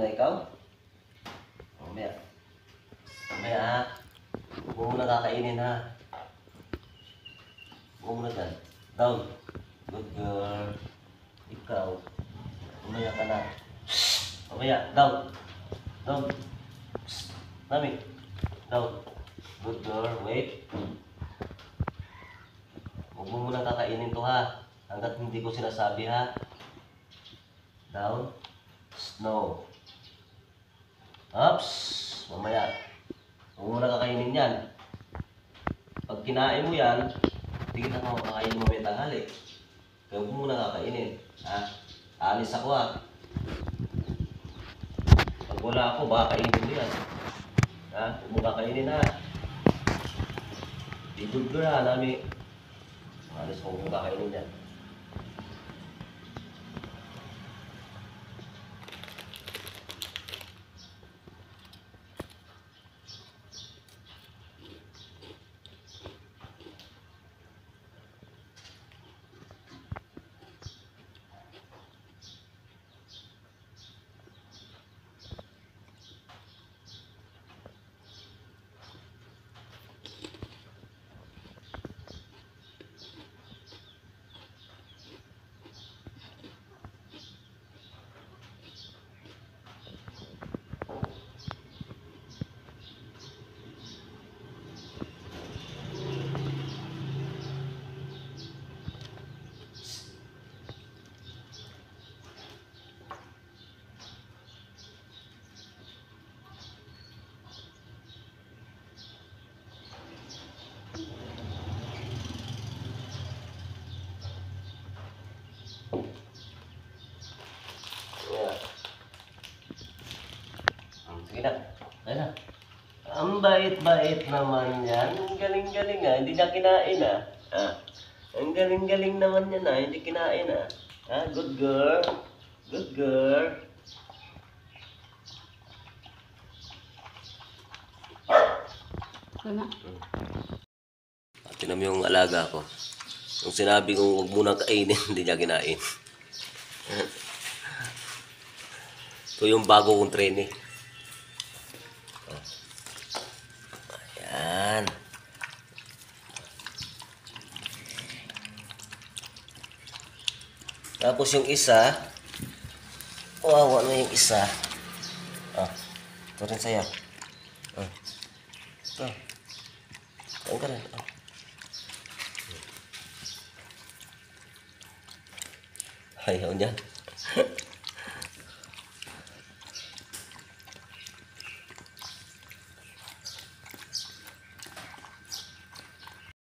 na ikaw? Mamaya. Mamaya ha. Huwag mo muna kakainin ha. Huwag mo muna dyan. Down. Good girl. Ikaw. Mamaya ka na. Mamaya. Down. Down. Nami. Down. Good girl. Wait. Huwag mo muna kakainin to ha. Hanggat hindi ko sinasabi ha. Down. Snow. Ups. Mamaya. Huwag mo muna kakainin yan. Pag kinain mo yan, hindi kita makakainin mo may tanghali. Kaya huwag mo muna kakainin. Ha? Aalis ako ha. Pag wala ako, baka kainin mo yan. Ha? Huwag mo kakainin ha. Di-good girl ha, Nami. Aalis ko, huwag mo kakainin yan. Sige na. Ay na. Ang bait-bait naman yan. Ang galing-galing ah. Hindi niya kinain ah. Ah. Ang galing-galing naman yan ah. Hindi kinain ah. Ah, good girl. Good girl. Wala. Tinan mo yung alaga ko. Yung sinabi kong huwag muna kainin, hindi niya kinain. Ito yung bago kong training. Ayan. Tapos yung isa, wawa na yung isa. Ito rin sa'yo. Ito. Ayan ka rin. Ayaw niya.